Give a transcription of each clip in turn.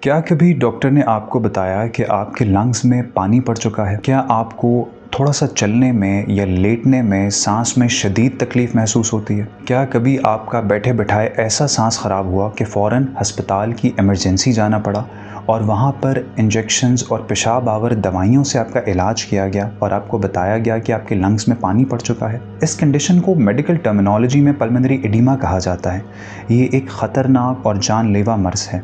क्या कभी डॉक्टर ने आपको बताया कि आपके लंग्स में पानी पड़ चुका है? क्या आपको थोड़ा सा चलने में या लेटने में सांस में शदीद तकलीफ महसूस होती है? क्या कभी आपका बैठे बिठाए ऐसा सांस ख़राब हुआ कि फ़ौरन अस्पताल की इमरजेंसी जाना पड़ा और वहाँ पर इंजेक्शंस और पेशाब आवर दवाइयों से आपका इलाज किया गया और आपको बताया गया कि आपके लंग्स में पानी पड़ चुका है? इस कंडीशन को मेडिकल टर्मिनोलॉजी में पल्मोनरी एडिमा कहा जाता है। ये एक ख़तरनाक और जानलेवा मर्ज़ है।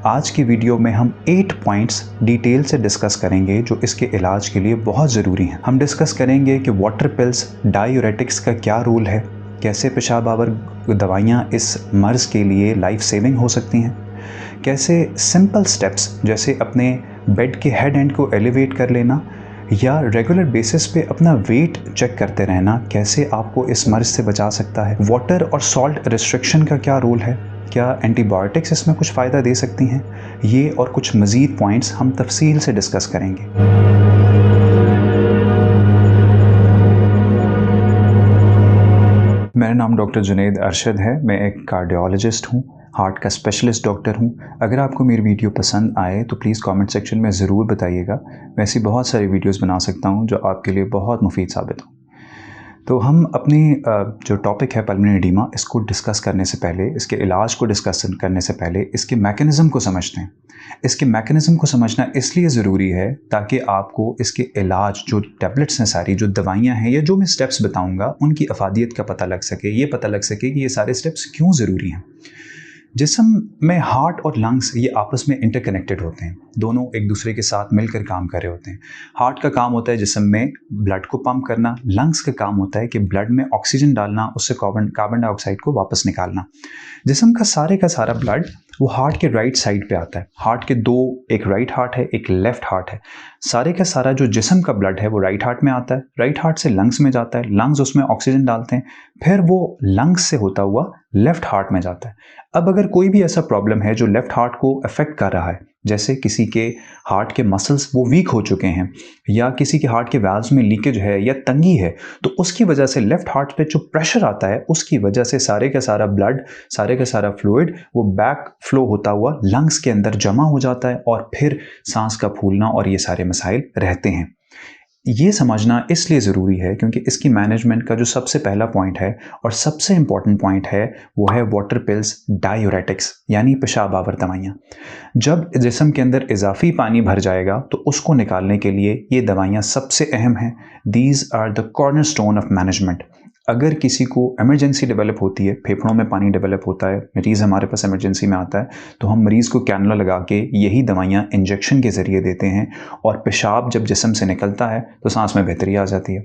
आज की वीडियो में हम 8 पॉइंट्स डिटेल से डिस्कस करेंगे जो इसके इलाज के लिए बहुत ज़रूरी हैं। हम डिस्कस करेंगे कि वाटर पिल्स, डायूरेटिक्स का क्या रोल है, कैसे पेशाब आवर दवाइयाँ इस मर्ज़ के लिए लाइफ सेविंग हो सकती हैं, कैसे सिंपल स्टेप्स जैसे अपने बेड के हेड एंड को एलिवेट कर लेना या रेगुलर बेसिस पे अपना वेट चेक करते रहना कैसे आपको इस मर्ज़ से बचा सकता है। वाटर और सॉल्ट रिस्ट्रिक्शन का क्या रोल है, क्या एंटीबायोटिक्स इसमें कुछ फ़ायदा दे सकती हैं, ये और कुछ मज़ीद पॉइंट्स हम तफसील से डिस्कस करेंगे। मेरा नाम डॉक्टर जुनैद अरशद है। मैं एक कार्डियोलॉजिस्ट हूँ, हार्ट का स्पेशलिस्ट डॉक्टर हूँ। अगर आपको मेरी वीडियो पसंद आए तो प्लीज़ कमेंट सेक्शन में ज़रूर बताइएगा। मैं ऐसी बहुत सारी वीडियोस बना सकता हूँ जो आपके लिए बहुत मुफीद साबित हो। तो हम अपनी जो टॉपिक है पल्मोनरी एडिमा, इसको डिस्कस करने से पहले, इसके इलाज को डिस्कस करने से पहले इसके मैकेनिज़्म को समझते हैं। इसके मैकेनिज़्म को समझना इसलिए ज़रूरी है ताकि आपको इसके इलाज, जो टैबलेट्स हैं सारी, जो दवाइयाँ हैं या जो मैं स्टेप्स बताऊँगा, उनकी अफादियत का पता लग सके, ये पता लग सके कि ये सारे स्टेप्स क्यों ज़रूरी हैं। जिस्म में हार्ट और लंग्स ये आपस में इंटरकनेक्टेड होते हैं, दोनों एक दूसरे के साथ मिलकर काम कर रहे होते हैं। हार्ट का काम होता है जिस्म में ब्लड को पंप करना, लंग्स का काम होता है कि ब्लड में ऑक्सीजन डालना, उससे कार्बन डाइऑक्साइड को वापस निकालना। जिस्म का सारा ब्लड वो हार्ट के राइट साइड पे आता है। हार्ट के दो, एक राइट हार्ट है, एक लेफ्ट हार्ट है। सारे का सारा जो जिस्म का ब्लड है वो राइट हार्ट में आता है, राइट हार्ट से लंग्स में जाता है, लंग्स उसमें ऑक्सीजन डालते हैं, फिर वो लंग्स से होता हुआ लेफ्ट हार्ट में जाता है। अब अगर कोई भी ऐसा प्रॉब्लम है जो लेफ्ट हार्ट को अफेक्ट कर रहा है, जैसे किसी के हार्ट के मसल्स वो वीक हो चुके हैं या किसी के हार्ट के वाल्व्स में लीकेज है या तंगी है, तो उसकी वजह से लेफ्ट हार्ट पे जो प्रेशर आता है उसकी वजह से सारे का सारा ब्लड, सारे का सारा फ्लूइड वो बैक फ्लो होता हुआ लंग्स के अंदर जमा हो जाता है और फिर सांस का फूलना और ये सारे मसाइल रहते हैं। ये समझना इसलिए ज़रूरी है क्योंकि इसकी मैनेजमेंट का जो सबसे पहला पॉइंट है और सबसे इम्पॉर्टेंट पॉइंट है वो है वाटर पिल्स, डायूरेटिक्स यानी पेशाब आवर दवाइयाँ। जब जिस्म के अंदर इजाफी पानी भर जाएगा तो उसको निकालने के लिए ये दवाइयाँ सबसे अहम हैं। These are the cornerstone of management. अगर किसी को इमरजेंसी डेवलप होती है, फेफड़ों में पानी डेवलप होता है, मरीज़ हमारे पास इमरजेंसी में आता है, तो हम मरीज़ को कैनुला लगा के यही दवाइयाँ इंजेक्शन के ज़रिए देते हैं और पेशाब जब जिस्म से निकलता है तो सांस में बेहतरी आ जाती है।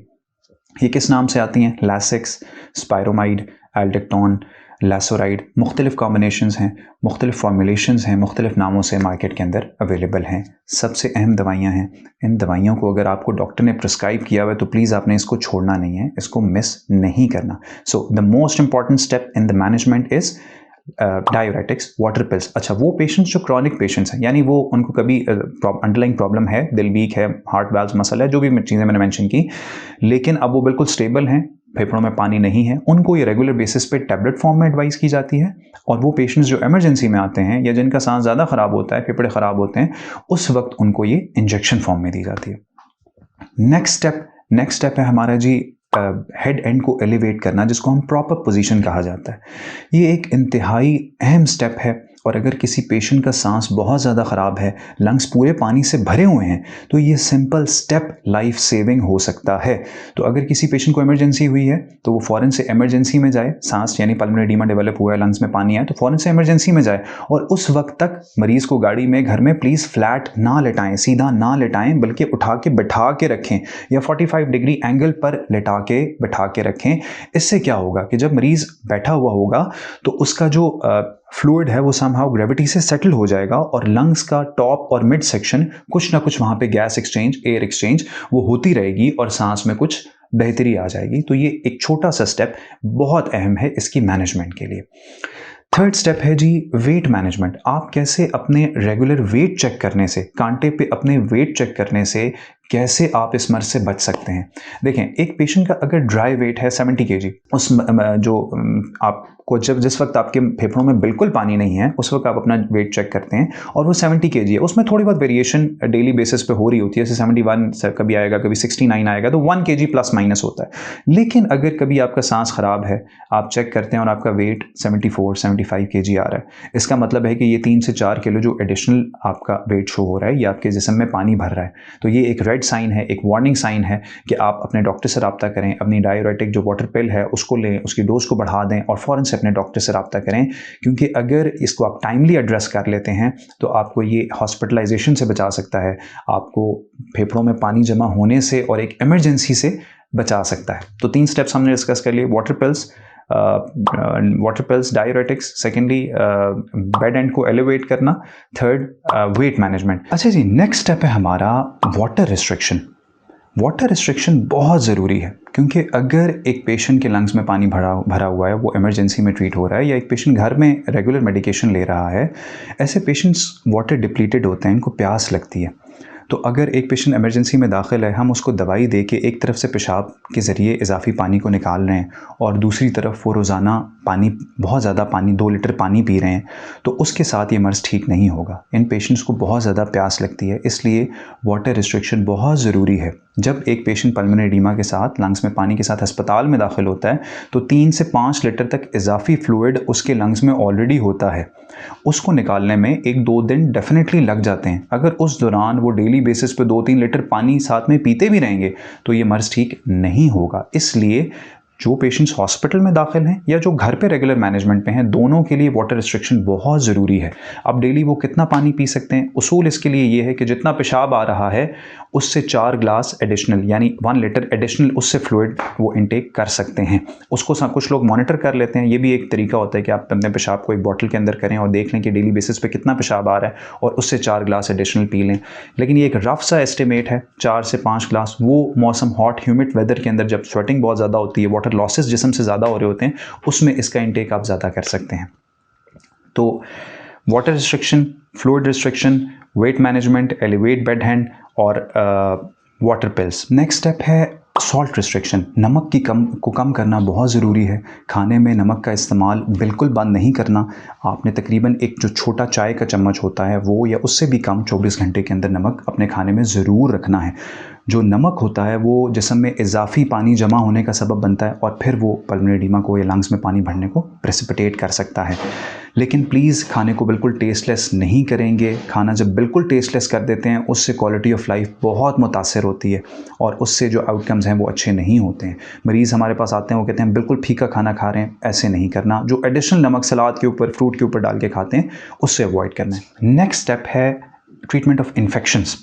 ये किस नाम से आती हैं? लैसिक्स, स्पायरोमाइड, एल्डेक्टोन, लैसोराइड, मुख्तलिफ कॉम्बिनेशंस हैं, मुख्तलिफ फॉर्मुलेशंस हैं, मुख्तलिफ नामों से मार्केट के अंदर अवेलेबल हैं। सबसे अहम दवाइयाँ हैं। इन दवाइयों को अगर आपको डॉक्टर ने प्रिस्क्राइब किया हुआ है तो प्लीज़ आपने इसको छोड़ना नहीं है, इसको मिस नहीं करना। So the most important step in the management is diuretics, water pills. अच्छा, वो पेशेंट्स जो क्रॉनिक पेशेंट्स हैं, यानी वो उनको कभी अंडरलाइंग प्रॉब्लम है, दिल वीक है, हार्ट वाल्व मसल है, जो भी चीज़ें मैंने मेंशन की, लेकिन अब वो बिल्कुल स्टेबल हैं, फेफड़ों में पानी नहीं है, उनको ये रेगुलर बेसिस पे टैबलेट फॉर्म में एडवाइस की जाती है। और वो पेशेंट्स जो इमरजेंसी में आते हैं या जिनका सांस ज़्यादा ख़राब होता है, फेफड़े ख़राब होते हैं, उस वक्त उनको ये इंजेक्शन फॉर्म में दी जाती है। नेक्स्ट स्टेप है हमारा जी हेड एंड को एलिवेट करना, जिसको हम प्रॉपर पोजीशन कहा जाता है। ये एक इंतहाई अहम स्टेप है और अगर किसी पेशेंट का सांस बहुत ज़्यादा ख़राब है, लंग्स पूरे पानी से भरे हुए हैं, तो ये सिंपल स्टेप लाइफ सेविंग हो सकता है। तो अगर किसी पेशेंट को इमरजेंसी हुई है तो वो फ़ौरन से इमरजेंसी में जाए, सांस यानी पल्मोनरी एडिमा डेवलप हुआ है, लंग्स में पानी आए तो फ़ौरन से इमरजेंसी में जाए और उस वक्त तक मरीज़ को गाड़ी में, घर में प्लीज़ फ्लैट ना लेटाएं, सीधा ना लेटाएं, बल्कि उठा के बैठा के रखें या 45 डिग्री एंगल पर बैठा के रखें। इससे क्या होगा कि जब मरीज़ बैठा हुआ होगा तो उसका जो फ्लूइड है वो समहाउ ग्रेविटी से सेटल हो जाएगा और लंग्स का टॉप और मिड सेक्शन कुछ ना कुछ वहाँ पे गैस एक्सचेंज, एयर एक्सचेंज वो होती रहेगी और सांस में कुछ बेहतरी आ जाएगी। तो ये एक छोटा सा स्टेप बहुत अहम है इसकी मैनेजमेंट के लिए। थर्ड स्टेप है जी वेट मैनेजमेंट। आप कैसे अपने रेगुलर वेट चेक करने से, कांटे पे अपने वेट चेक करने से कैसे आप इस मर्ज से बच सकते हैं। देखें, एक पेशेंट का अगर ड्राई वेट है 70 kg, उस जो आपको जिस वक्त आपके फेफड़ों में बिल्कुल पानी नहीं है उस वक्त आप अपना वेट चेक करते हैं और वो 70 kg है, उसमें थोड़ी बहुत वेरिएशन डेली बेसिस पे हो रही होती है, जैसे 71 कभी आएगा, कभी 69 आएगा, तो 1 kg प्लस माइनस होता है। लेकिन अगर कभी आपका सांस खराब है, आप चेक करते हैं और आपका वेट 74-75 kg आ रहा है, इसका मतलब है कि ये 3 से 4 किलो जो एडिशनल आपका वेट शो हो रहा है, ये आपके जिस्म में पानी भर रहा है। तो ये एक रेड साइन है, एक वार्निंग साइन है कि आप अपने डॉक्टर से रब्ता करें, अपनी डाययूरेटिक जो वाटर पिल है उसको लें, उसकी डोज को बढ़ा दें और फ़ौरन से अपने डॉक्टर से रब्ता करें, क्योंकि अगर इसको आप टाइमली एड्रेस कर लेते हैं तो आपको ये हॉस्पिटलाइजेशन से बचा सकता है, आपको फेफड़ों में पानी जमा होने से और एक इमरजेंसी से बचा सकता है। तो 3 स्टेप्स हमने डिस्कस कर लिए, water pills, diuretics, secondly bed and को एलिवेट करना, थर्ड वेट मैनेजमेंट। अच्छा जी, नेक्स्ट स्टेप है हमारा वाटर रिस्ट्रिक्शन। वाटर रिस्ट्रिक्शन बहुत ज़रूरी है, क्योंकि अगर एक पेशेंट के लंग्स में पानी भरा हुआ है, वो इमरजेंसी में ट्रीट हो रहा है, या एक पेशेंट घर में रेगुलर मेडिकेशन ले रहा है, ऐसे पेशेंट्स वाटर डिप्लीटेड होते हैं, इनको प्यास लगती है। तो अगर एक पेशेंट इमरजेंसी में दाखिल है, हम उसको दवाई दे के एक तरफ से पेशाब के ज़रिए इजाफी पानी को निकाल रहे हैं और दूसरी तरफ वो रोज़ाना बहुत ज़्यादा पानी 2 लीटर पानी पी रहे हैं, तो उसके साथ ये मर्ज़ ठीक नहीं होगा। इन पेशेंट्स को बहुत ज़्यादा प्यास लगती है, इसलिए वाटर रिस्ट्रिक्शन बहुत ज़रूरी है। जब एक पेशेंट पल्मोनरी एडीमा के साथ लंग्स में पानी के साथ अस्पताल में दाखिल होता है, तो 3 से 5 लीटर तक इजाफी फ्लूइड उसके लंग्स में ऑलरेडी होता है, उसको निकालने में 1-2 दिन डेफिनेटली लग जाते हैं। अगर उस दौरान वो डेली बेसिस पे 2-3 लीटर पानी साथ में पीते भी रहेंगे तो ये मर्ज़ ठीक नहीं होगा। इसलिए जो पेशेंट्स हॉस्पिटल में दाखिल हैं या जो घर पे रेगुलर मैनेजमेंट पे हैं, दोनों के लिए वाटर रिस्ट्रिक्शन बहुत ज़रूरी है। अब डेली वो कितना पानी पी सकते हैं? उसूल इसके लिए ये है कि जितना पेशाब आ रहा है उससे 4 ग्लास एडिशनल, यानी 1 लीटर एडिशनल उससे फ्लूइड वो इनटेक कर सकते हैं। उसको कुछ लोग मॉनिटर कर लेते हैं, ये भी एक तरीका होता है कि आप अपने पेशाब को एक बॉटल के अंदर करें और देख लें कि डेली बेसिस पे कितना पेशाब आ रहा है और उससे 4 ग्लास एडिशनल पी लें। लेकिन ये एक रफ सा एस्टिमेट है, 4 से 5 ग्लास। वो मौसम हॉट ह्यूमिड वेदर के अंदर जब स्वेटिंग बहुत ज़्यादा होती है, वाटर लॉसेस जिस्म से ज़्यादा हो रहे होते हैं, उसमें इसका इंटेक आप ज़्यादा कर सकते हैं। तो water restriction, fluid restriction, weight management, elevate bed hand और वाटर पिल्स। नेक्स्ट स्टेप है सॉल्ट रिस्ट्रिक्शन। नमक की कम करना बहुत ज़रूरी है। खाने में नमक का इस्तेमाल बिल्कुल बंद नहीं करना। आपने तकरीबन एक जो छोटा चाय का चम्मच होता है वो या उससे भी कम 24 घंटे के अंदर नमक अपने खाने में ज़रूर रखना है। जो नमक होता है वो जिस्म में इजाफी पानी जमा होने का सबब बनता है और फिर वो पल्मोनरी एडीमा को या लंग्स में पानी भरने को प्रेसिपिटेट कर सकता है। लेकिन प्लीज़ खाने को बिल्कुल टेस्टलेस नहीं करेंगे। खाना जब बिल्कुल टेस्टलेस कर देते हैं उससे क्वालिटी ऑफ लाइफ बहुत मुतासर होती है और उससे जो आउटकम्स हैं वो अच्छे नहीं होते हैं। मरीज़ हमारे पास आते हैं, वो कहते हैं बिल्कुल फीका खाना खा रहे हैं, ऐसे नहीं करना। जो एडिशनल नमक सलाद के ऊपर, फ्रूट के ऊपर डाल के खाते हैं, उससे अवॉइड करना है। नेक्स्ट स्टेप है ट्रीटमेंट ऑफ इन्फेक्शंस।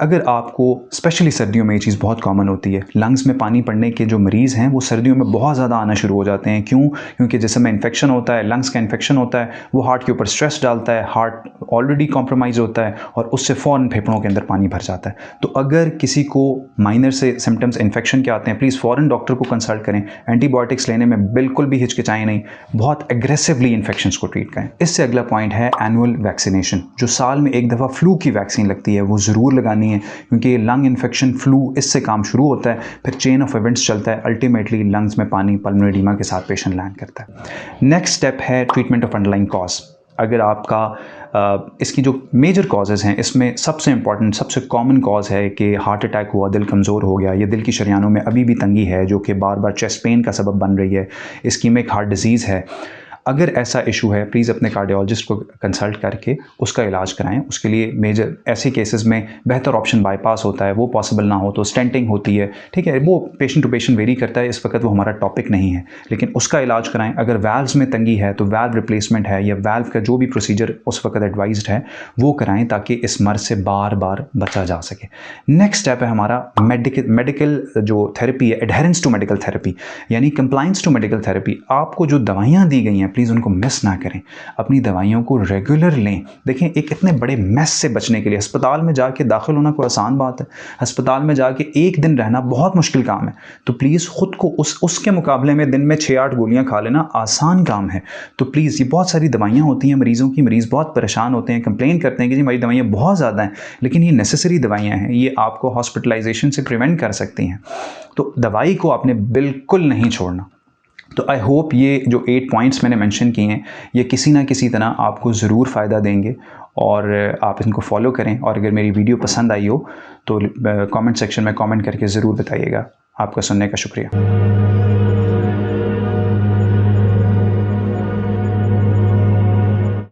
अगर आपको, स्पेशली सर्दियों में ये चीज़ बहुत कॉमन होती है, लंग्स में पानी पड़ने के जो मरीज़ हैं वो सर्दियों में बहुत ज़्यादा आना शुरू हो जाते हैं। क्यों? क्योंकि जिस्म में इन्फेक्शन होता है, लंग्स का इन्फेक्शन होता है, वो हार्ट के ऊपर स्ट्रेस डालता है, हार्ट ऑलरेडी कॉम्प्रोमाइज़ होता है और उससे फ़ौरन फेफड़ों के अंदर पानी भर जाता है। तो अगर किसी को माइनर से सिम्टम्स इन्फेक्शन के आते हैं, प्लीज़ फ़ौरन डॉक्टर को कंसल्ट करें। एंटीबायोटिक्स लेने में बिल्कुल भी हिचकिचाएं नहीं, बहुत एग्रेसिवली इन्फेक्शंस को ट्रीट करें। इससे अगला पॉइंट है एनुअल वैक्सीनेशन। जो साल में एक दफ़ा फ्लू की वैक्सीन लगती है वो ज़रूर लगानी है, क्योंकि लंग इन्फेक्शन, फ्लू, इससे काम शुरू होता है, फिर चेन ऑफ इवेंट्स चलता है, अल्टीमेटली लंग्स में पानी पल्मोनरी एडीमा के साथ पेशेंट लैंड करता है। नेक्स्ट स्टेप है ट्रीटमेंट ऑफ अंडरलाइंग कॉज। अगर आपका इसकी जो मेजर कॉजेज़ हैं, इसमें सबसे इंपॉर्टेंट, सबसे कॉमन कॉज है कि हार्ट अटैक हुआ, दिल कमज़ोर हो गया, या दिल की शरियानों में अभी भी तंगी है जो कि बार बार चेस्ट पेन का सबब बन रही है, इस्कीमिक हार्ट डिजीज़ है। अगर ऐसा इशू है, प्लीज़ अपने कार्डियोलॉजिस्ट को कंसल्ट करके उसका इलाज कराएं। उसके लिए मेजर ऐसे केसेस में बेहतर ऑप्शन बाईपास होता है, वो पॉसिबल ना हो तो स्टेंटिंग होती है, ठीक है। वो पेशेंट टू पेशेंट वेरी करता है, इस वक्त वो हमारा टॉपिक नहीं है, लेकिन उसका इलाज कराएं। अगर वैल्व्स में तंगी है तो वैल्व रिप्लेसमेंट है या वैल्व का जो भी प्रोसीजर उस वक्त एडवाइज्ड है वो कराएं, ताकि इस मर्ज से बार बार बचा जा सके। नेक्स्ट स्टेप है हमारा मेडिकल जो थेरेपी है, एडहेरेंस टू मेडिकल थेरेपी, यानी कंप्लाइंस टू मेडिकल थेरेपी। आपको जो दवाइयाँ दी गई हैं, प्लीज़ उनको मिस ना करें, अपनी दवाइयों को रेगुलर लें। देखें, एक इतने बड़े मेस से बचने के लिए अस्पताल में जाके दाखिल होना कोई आसान बात है, अस्पताल में जाके एक दिन रहना बहुत मुश्किल काम है। तो प्लीज़ ख़ुद को उसके मुकाबले में दिन में 6-8 गोलियाँ खा लेना आसान काम है। तो प्लीज़, ये बहुत सारी दवाइयाँ होती हैं मरीज़ों की, मरीज़ बहुत परेशान होते हैं, कंप्लेन करते हैं कि जी हमारी दवाइयाँ बहुत ज़्यादा हैं, लेकिन ये नेसेसरी दवाइयाँ हैं, ये आपको हॉस्पिटलाइजेशन से प्रिवेंट कर सकती हैं। तो दवाई को आपने बिल्कुल नहीं छोड़ना। तो आई होप ये जो 8 पॉइंट्स मैंने मेंशन किए हैं, ये किसी ना किसी तरह आपको ज़रूर फ़ायदा देंगे और आप इनको फॉलो करें। और अगर मेरी वीडियो पसंद आई हो तो कमेंट सेक्शन में कमेंट करके ज़रूर बताइएगा। आपका सुनने का शुक्रिया।